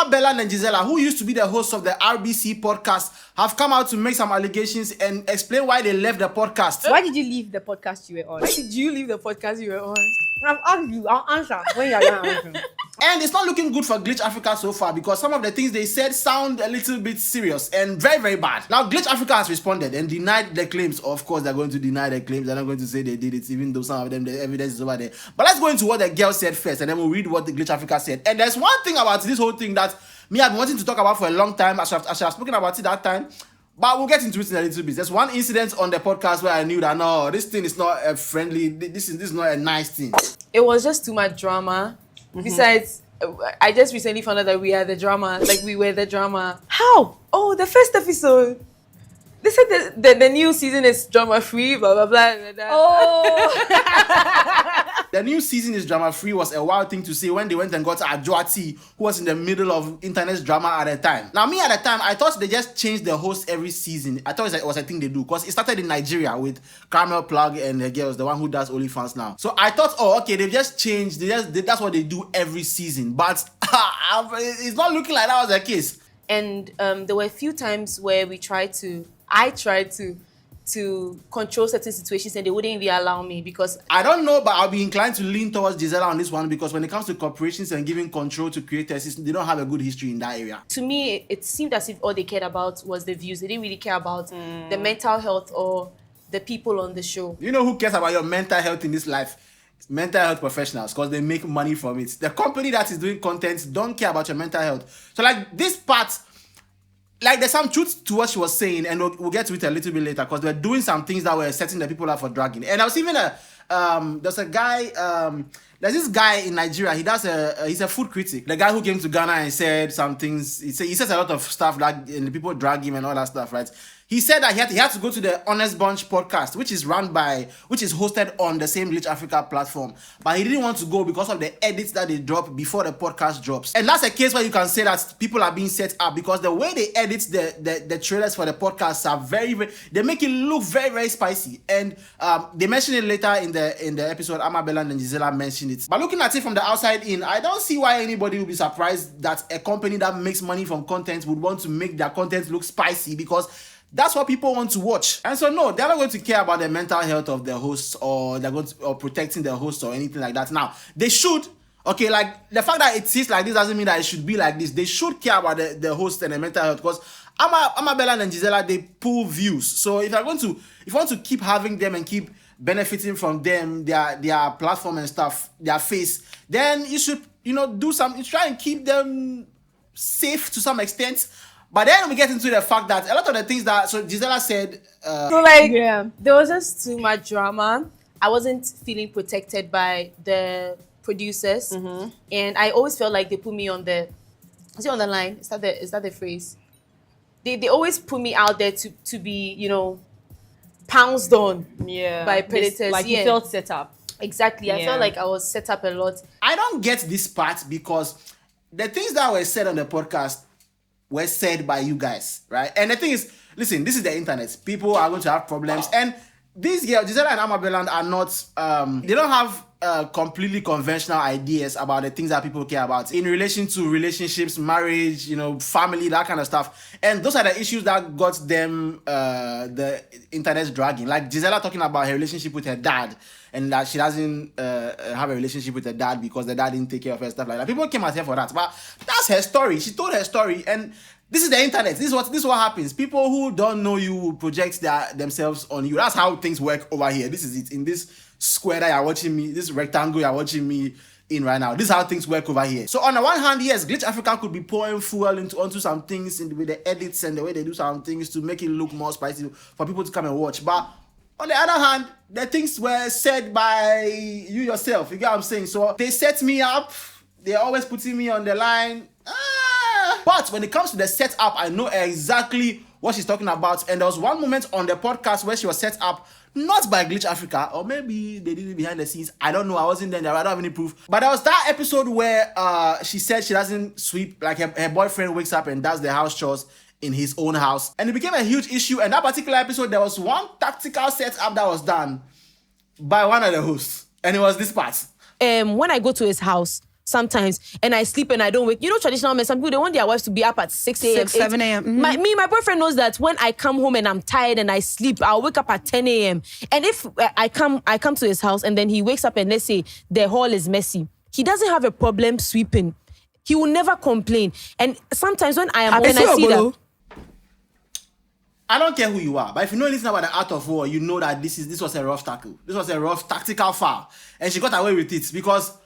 Ama Burland and Gisela, who used to be the hosts of the RBC podcast, have come out to make some allegations and explain why they left the podcast. Why did you leave the podcast you were on? Why did you leave the podcast you were on? I've asked you, I'll answer when you're done answering. And it's not looking good for Glitch Africa so far because some of the things they said sound a little bit serious and very, very bad. Now, Glitch Africa has responded and denied the claims. Of course, they're going to deny the claims. They're not going to say they did it, even though some of them, the evidence is over there. But let's go into what the girl said first, and then we'll read what the Glitch Africa said. And there's one thing about this whole thing that I've been wanting to talk about for a long time. I should have spoken about it that time. But we'll get into it in a little bit. There's one incident on the podcast where I knew that, no, this thing is not a friendly, this is not a nice thing. It was just too much drama. Besides, I just recently found out that we are the drama. Like, we were the drama. How? Oh, the first episode. They said the new season is drama-free, blah, blah, blah, blah, blah. Oh. The new season is drama-free was a wild thing to say when they went and got Adjoati, who was in the middle of internet drama at the time. Now, me at the time, I thought they just changed the host every season. I thought it was a thing they do because it started in Nigeria with Caramel Plug and the girls, the one who does OnlyFans now. So I thought, oh, okay, they've just changed. That's what they do every season. But it's not looking like that was the case. And there were a few times where I tried to control certain situations and they wouldn't even allow me because... I don't know, but I'll be inclined to lean towards Gisela on this one because when it comes to corporations and giving control to creators, they don't have a good history in that area. To me, it seemed as if all they cared about was the views. They didn't really care about the mental health or the people on the show. You know who cares about your mental health in this life? Mental health professionals, because they make money from it. The company that is doing content don't care about your mental health. So like this part... Like, there's some truth to what she was saying, and we'll get to it a little bit later, because they're doing some things that were setting the people up for dragging. And I was even there's a guy, there's this guy in Nigeria, he's a food critic. The guy who came to Ghana and said some things, he says a lot of stuff that and the people drag him and all that stuff, right? He said that he had to go to the Honest Bunch podcast, which is hosted on the same Glitch Africa platform. But he didn't want to go because of the edits that they drop before the podcast drops. And that's a case where you can say that people are being set up because the way they edit the trailers for the podcasts are very, very, they make it look very, very spicy. And they mentioned it later in the episode. Ama Burland and Gisela mentioned it. But looking at it from the outside in, I don't see why anybody would be surprised that a company that makes money from content would want to make their content look spicy because that's what people want to watch. And so no, they're not going to care about the mental health of the hosts or protecting the host or anything like that. Now, they should. Okay, like the fact that it is like this doesn't mean that it should be like this. They should care about the host and the mental health because Ama Burland and Gisela, they pull views. So if you want to keep having them and keep benefiting from them, their platform and stuff, their face, then you should, do something, try and keep them safe to some extent. But then we get into the fact that a lot of the things that Gisela said... there was just too much drama. I wasn't feeling protected by the producers. And I always felt like they put me on the... Is it on the line? Is that the phrase? They always put me out there to be, pounced on by predators. Like you felt set up. Exactly. Yeah. I felt like I was set up a lot. I don't get this part because the things that were said on the podcast were said by you guys, right? And the thing is, listen, this is the internet. People are going to have problems. And these girls, Gisela and Ama Burland, are not, they don't have completely conventional ideas about the things that people care about in relation to relationships, marriage, family, that kind of stuff. And those are the issues that got them the internet dragging. Like Gisela talking about her relationship with her dad and that she doesn't have a relationship with her dad because the dad didn't take care of her, stuff like that. People came at her for that. But that's her story. She told her story. And this is the internet. This is what happens. People who don't know you project themselves on you. That's how things work over here. This is it. In this square that you're watching me, this rectangle you're watching me in right now. This is how things work over here. So on the one hand, yes, Glitch Africa could be pouring fuel onto some things with the edits and the way they do some things to make it look more spicy for people to come and watch. But on the other hand, the things were said by you yourself. You get what I'm saying? So they set me up. They're always putting me on the line. But when it comes to the setup, I know exactly what she's talking about. And there was one moment on the podcast where she was set up, not by Glitch Africa, or maybe they did it behind the scenes. I don't know. I wasn't there. I don't have any proof. But there was that episode where she said she doesn't sweep, like her boyfriend wakes up and does the house chores in his own house. And it became a huge issue. And that particular episode, there was one tactical setup that was done by one of the hosts. And it was this part. When I go to his house, sometimes, and I sleep and I don't wake. You know, traditional men, some people, they want their wives to be up at 6 a.m., 7 a.m. Mm-hmm. My boyfriend knows that when I come home and I'm tired and I sleep, I'll wake up at 10 a.m. And if I come to his house and then he wakes up and let's say the hall is messy, he doesn't have a problem sweeping. He will never complain. And sometimes when I am home and I see that, I don't care who you are, but if you know anything about the art of war, you know that this was a rough tackle. This was a rough tactical foul. And she got away with it because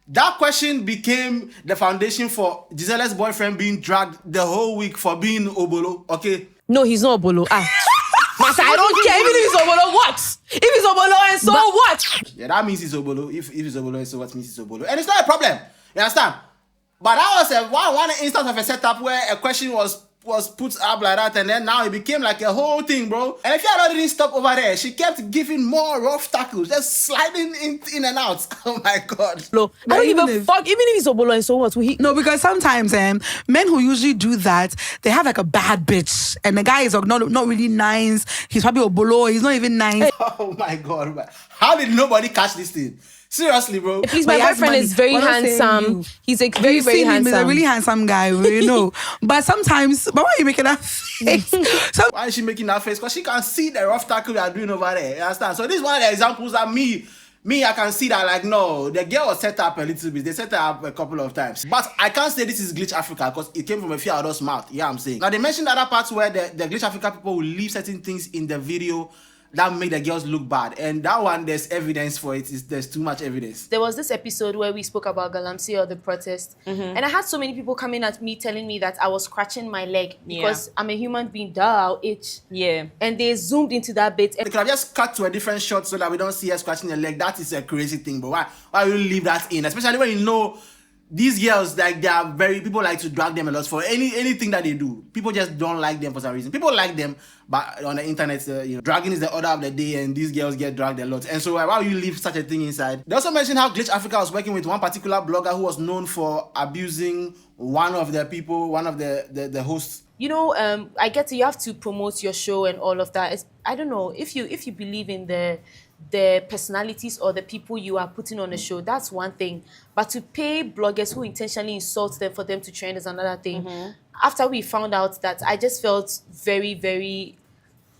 that question became the foundation for Gisela's boyfriend being dragged the whole week for being Obolo, okay? No, he's not Obolo. Master, I don't care. Even if he's Obolo, what? If he's Obolo, and so what? Yeah, that means he's Obolo. If he's Obolo, and so what means he's Obolo. And it's not a problem. You understand? But that was one instance of a setup where a question was put up like that, and then now it became like a whole thing, bro. And if you didn't stop over there, she kept giving more rough tackles, just sliding in and out. Oh my God. No, I don't even fuck. Even if he's Obolo and so what? No, because sometimes men who usually do that, they have like a bad bitch, and the guy is not really nice. He's probably Obolo. He's not even nice. Oh my God. How did nobody catch this thing? Seriously, bro. Please, my boyfriend is very handsome. He's a very, very handsome. He's a really handsome guy, you know. But sometimes, but why are you making that face? Why is she making that face? Because she can see the rough tackle we are doing over there. You understand? So this is one of the examples that me, I can see that, like, no, the girl was set up a little bit. They set her up a couple of times. But I can't say this is Glitch Africa because it came from a few adults' mouth. Yeah, I'm saying. Now, they mentioned other parts where the Glitch Africa people will leave certain things in the video that make the girls look bad. And that one, there's evidence for it. There's too much evidence. There was this episode where we spoke about Galamsey or the protest. Mm-hmm. And I had so many people coming at me telling me that I was scratching my leg because I'm a human being, I'll itch. Yeah. And they zoomed into that bit. They could have just cut to a different shot so that we don't see her scratching her leg. That is a crazy thing, but why will you leave that in? Especially when you know these girls, like, they are people like to drag them a lot for anything that they do. People just don't like them for some reason. People like them, but on the internet, dragging is the order of the day, and these girls get dragged a lot. And so why will you leave such a thing inside? They also mentioned how Glitch Africa was working with one particular blogger who was known for abusing one of the hosts. You know, I get it. You have to promote your show and all of that. I don't know if you believe in the personalities or the people you are putting on the show, that's one thing. But to pay bloggers who intentionally insult them for them to trend is another thing. Mm-hmm. After we found out that, I just felt very, very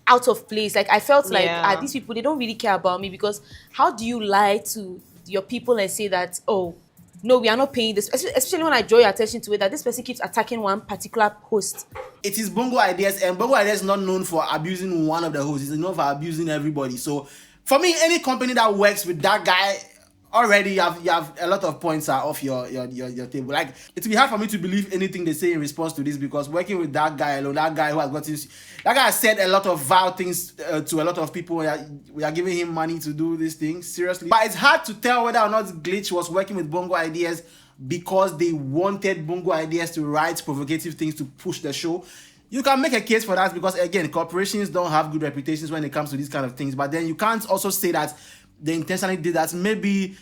out of place. Like, I felt like these people, they don't really care about me, because how do you lie to your people and say that, oh, no, we are not paying this, especially when I draw your attention to it, that this person keeps attacking one particular host. It is Bongo Ideas, and Bongo Ideas is not known for abusing one of the hosts. It's known for abusing everybody. So for me, any company that works with that guy, already you have a lot of points off your table. Like, it will be hard for me to believe anything they say in response to this, because working with that guy alone, that guy who has gotten, that guy has said a lot of vile things to a lot of people. We are giving him money to do these things, seriously. But it's hard to tell whether or not Glitch was working with Bongo Ideas because they wanted Bongo Ideas to write provocative things to push the show. You can make a case for that, because again, corporations don't have good reputations when it comes to these kind of things. But then you can't also say that they intentionally did that. Maybe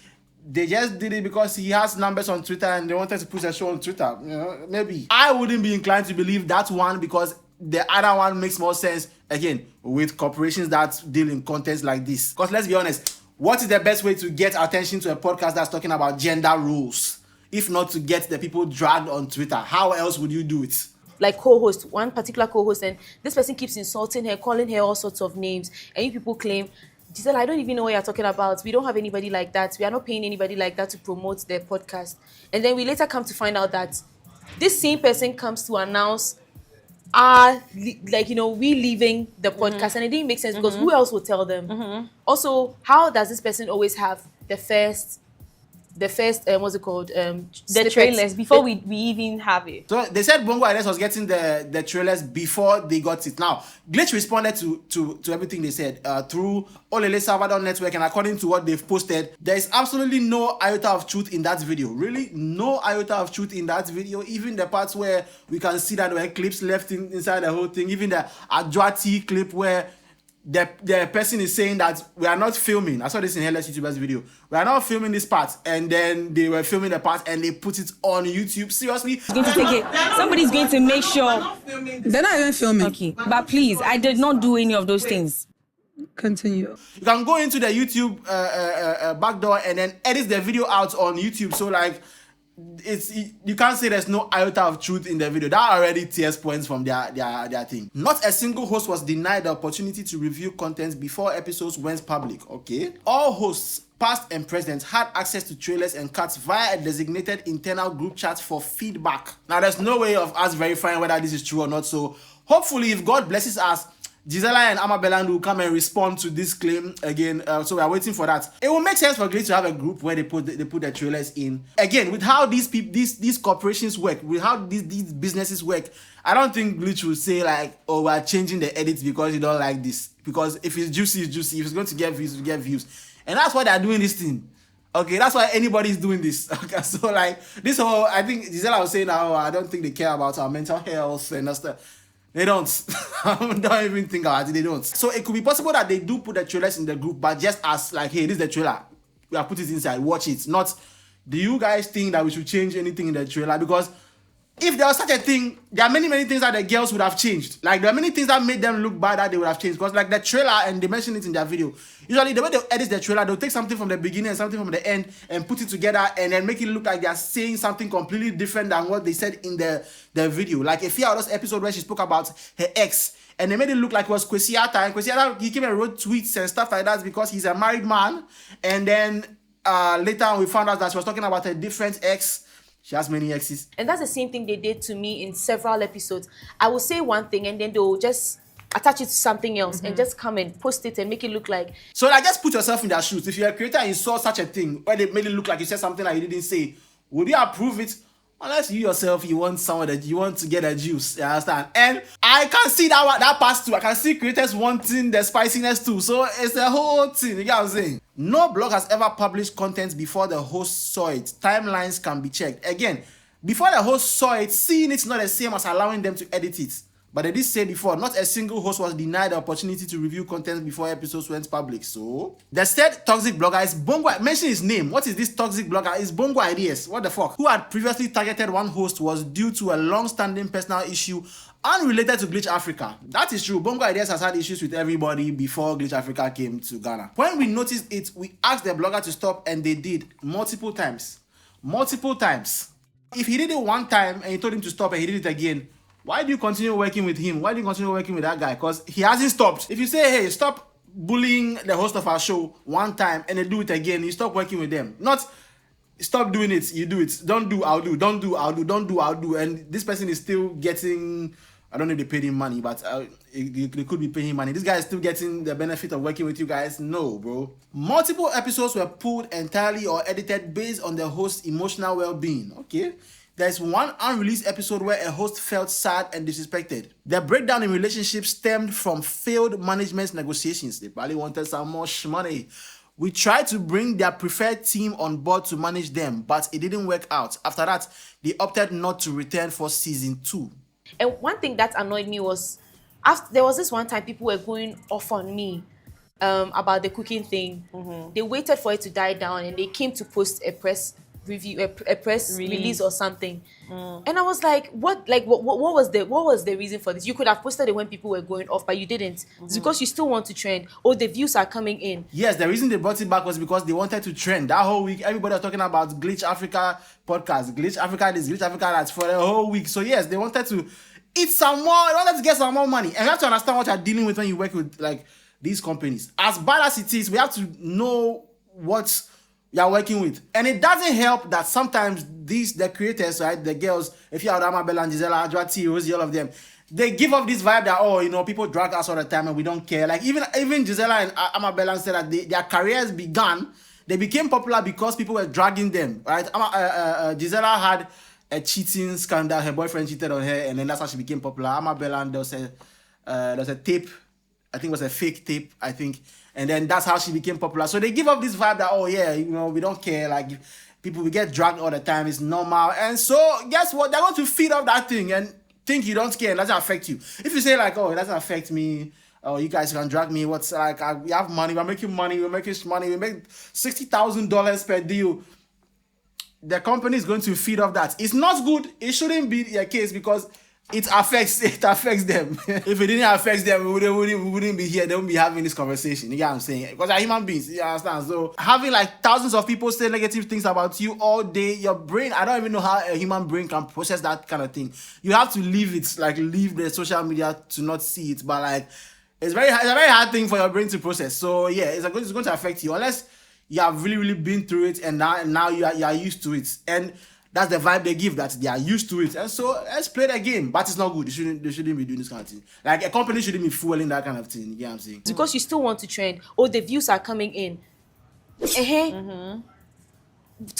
they just did it because he has numbers on Twitter and they wanted to push the show on Twitter. You know, maybe. I wouldn't be inclined to believe that one, because the other one makes more sense, again, with corporations that deal in content like this. Because let's be honest, what is the best way to get attention to a podcast that's talking about gender roles, if not to get the people dragged on Twitter? How else would you do it? Like co-host, one particular co-host, and this person keeps insulting her, calling her all sorts of names, and you people claim, Gisela, I don't even know what you're talking about. We don't have anybody like that. We are not paying anybody like that to promote their podcast. And then we later come to find out that this same person comes to announce we leaving the podcast, and it didn't make sense, because who else would tell them? Also, how does this person always have the first what's it called? The trailers before we even have it. So they said Bongo Ideas was getting the trailers before they got it. Now, Glitch responded to everything they said through Olele Salvador Network, and according to what they've posted, there is absolutely no iota of truth in that video. Really, no iota of truth in that video. Even the parts where we can see that there were clips left inside the whole thing. Even the Adjoati clip where the person is saying that we are not filming. I saw this in Hellas YouTuber's video. We are not filming this part, and then they were filming the part and they put it on YouTube. Seriously, going to take it. Somebody's going to make sure they're not even filming. Okay, but please, I did not do any of those things. Continue. You can go into the YouTube backdoor and then edit the video out on YouTube. So like, you can't say there's no iota of truth in the video. That already tears points from their thing. Not a single host was denied the opportunity to review content before episodes went public. Okay, all hosts, past and present, had access to trailers and cuts via a designated internal group chat for feedback. Now, there's no way of us verifying whether this is true or not. So hopefully, if God blesses us, Gisela and Ama Burland will come and respond to this claim again. So we are waiting for that. It will make sense for Glitch to have a group where they put the trailers in. Again, with how these corporations work, with how these businesses work, I don't think Glitch will say like, oh, we're changing the edits because you don't like this. Because if it's juicy, it's juicy. If it's going to get views, it will get views. And that's why they're doing this thing. Okay, that's why anybody's doing this. Okay, so like this whole, I think Gisela was saying now, I don't think they care about our mental health and stuff. They don't. Don't even think about it. They don't. So it could be possible that they do put the trailers in the group, but just as like, hey, this is the trailer. We have put it inside. Watch it. Not, do you guys think that we should change anything in the trailer? Because if there was such a thing, there are many things that the girls would have changed. Like, there are many things that made them look bad that they would have changed. Because, like, the trailer, and they mentioned it in their video, usually the way they edit the trailer, they'll take something from the beginning and something from the end and put it together and then make it look like they're saying something completely different than what they said in the video. Like, a few hours episode where she spoke about her ex, and they made it look like it was Kwesiata, and Kwesiata, he came and wrote tweets and stuff like that because he's a married man. And then later on, we found out that she was talking about a different ex. She has many exes. And that's the same thing they did to me in several episodes. I will say one thing and then they'll just attach it to something else and just come and post it and make it look like... So like, just put yourself in their shoes. If you're a creator and you saw such a thing where they made it look like you said something that you didn't say, would you approve it? Unless you yourself, you want someone that you want to get a juice, you understand? And I can see that part too. I can see creators wanting the spiciness too. So it's the whole thing, you get what I'm saying? No blog has ever published content before the host saw it. Timelines can be checked. Again, before the host saw it, seeing it's not the same as allowing them to edit it. But they did say before, not a single host was denied the opportunity to review content before episodes went public. So, the said toxic blogger is Bongo. Mention his name. What is this toxic blogger? It's Bongo Ideas. What the fuck? Who had previously targeted one host was due to a long-standing personal issue unrelated to Glitch Africa. That is true. Bongo Ideas has had issues with everybody before Glitch Africa came to Ghana. When we noticed it, we asked the blogger to stop, and they did multiple times. Multiple times. If he did it one time and you told him to stop and he did it again, why do you continue working with him? Why do you continue working with that guy? Because he hasn't stopped. If you say, hey, stop bullying the host of our show one time and then do it again, you stop working with them. Not stop doing it, you do it. Don't do, I'll do. Don't do, I'll do. Don't do, I'll do. And this person is still getting, I don't know if they paid him money, but they could be paying him money. This guy is still getting the benefit of working with you guys. No, bro. Multiple episodes were pulled entirely or edited based on the host's emotional well-being. Okay. There's one unreleased episode where a host felt sad and disrespected. The breakdown in relationships stemmed from failed management negotiations. They probably wanted some more money. We tried to bring their preferred team on board to manage them, but it didn't work out. After that, they opted not to return for season 2. And one thing that annoyed me was, there was this one time people were going off on me about the cooking thing. They waited for it to die down and they came to post a press review, a press release or something. And I was like, what was the reason for this? You could have posted it when people were going off, but you didn't. It's because you still want to trend. Oh, the views are coming in. Yes, the reason they brought it back was because they wanted to trend. That whole week, everybody was talking about Glitch Africa podcast, Glitch Africa this, Glitch Africa that for the whole week. So yes, they wanted to eat some more, they wanted to get some more money. And you have to understand what you're dealing with when you work with like these companies. As bad as it is, we have to know what you're working with. And it doesn't help that sometimes the creators, right, the girls, if you have Ama Burland, Gisela, Adwati, Rosie, all of them, they give off this vibe that, oh, you know, people drag us all the time and we don't care. Like even Gisela and Ama Burland said that their careers began, they became popular because people were dragging them, right? Gisela had a cheating scandal, her boyfriend cheated on her, and then that's how she became popular. Ama Burland, there was a tape, I think it was a fake tape, I think. And then that's how she became popular. So they give up this vibe that, oh yeah, you know, we don't care. Like, people, we get dragged all the time. It's normal. And so, guess what? They're going to feed off that thing and think you don't care. It doesn't affect you. If you say like, oh, it doesn't affect me. Oh, you guys can drag me. What's like, we have money. We're making money. We make $60,000 per deal. The company is going to feed off that. It's not good. It shouldn't be the case because it affects them. If it didn't affect them, we wouldn't be here. They wouldn't be having this conversation. You get what I'm saying? Because they're human beings. You understand? So having like thousands of people say negative things about you all day, your brain, I don't even know how a human brain can process that kind of thing. You have to leave it, like leave the social media to not see it. But like it's a very hard thing for your brain to process. So yeah, it's going to affect you unless you have really been through it and now you are used to it. And that's the vibe they give, that they are used to it. And so let's play the game. But it's not good. They shouldn't be doing this kind of thing. Like a company shouldn't be fueling that kind of thing. You get what I'm saying? Because you still want to trend. Oh, the views are coming in. To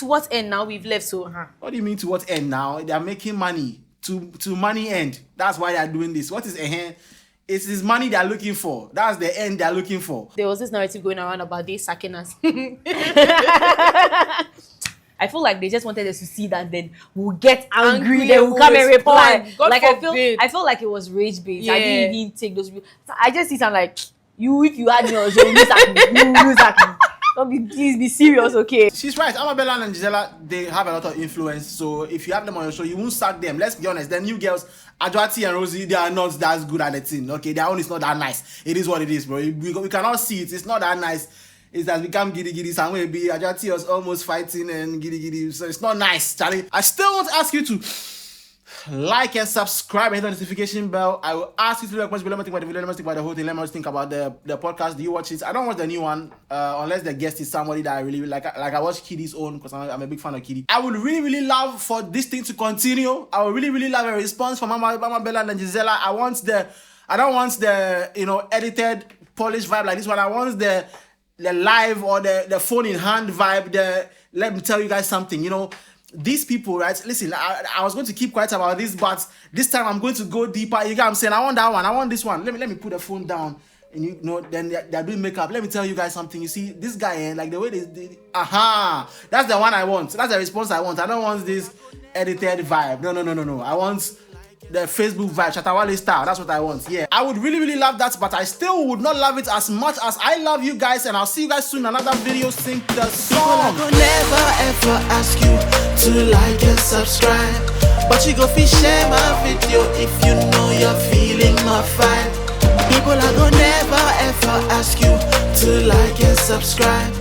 what end now we've left? So What do you mean to what end now? They are making money. To money end. That's why they are doing this. What is It's this money they are looking for. That's the end they are looking for. There was this narrative going around about they sacking us. I feel like they just wanted us to see that, then we'll get angry, then we'll come and respond. reply. God like forbid. I feel like it was rage bait. Yeah. I didn't even take those. I just see some like if you had me on show, you sack me. Please be serious, okay? She's right. Ama Burland and Gisela, they have a lot of influence. So if you have them on your show, you won't sack them. Let's be honest. The new girls, Adwati and Rosie, they are not that good at the thing. Okay, their own is not that nice. It is what it is, bro. We cannot see it. It's not that nice. It has become giddy. Somewhere be Adwati was almost fighting and giddy. So it's not nice, Charlie. I still want to ask you to like and subscribe and hit the notification bell. I will ask you to leave a comment below. Let me think about the video. Let me think about the whole thing. Let me think about the podcast. Do you watch it? I don't watch the new one unless the guest is somebody that I really like. Like I watch Kiddy's own because I'm a big fan of Kiddy. I would really love for this thing to continue. I would really love a response from Ama Burland and Gisela. I don't want the edited polished vibe like this one. I want the live or the phone in hand vibe. Let me tell you guys something. These people, right? Listen, I was going to keep quiet about this, but this time I'm going to go deeper. You get what I'm saying? I want that one. I want this one. Let me put the phone down. And then they're doing makeup. Let me tell you guys something. You see, this guy, like the way they that's the one I want. That's the response I want. I don't want this edited vibe. No. I want the Facebook vibe, Shatawale style. That's what I want. Yeah, I would really love that, but I still would not love it as much as I love you guys. And I'll see you guys soon in another video. Sing the song. I will never ever ask you to like and subscribe, but you go share my video if you know you're feeling my vibe. People, I go never ever ask you to like and subscribe,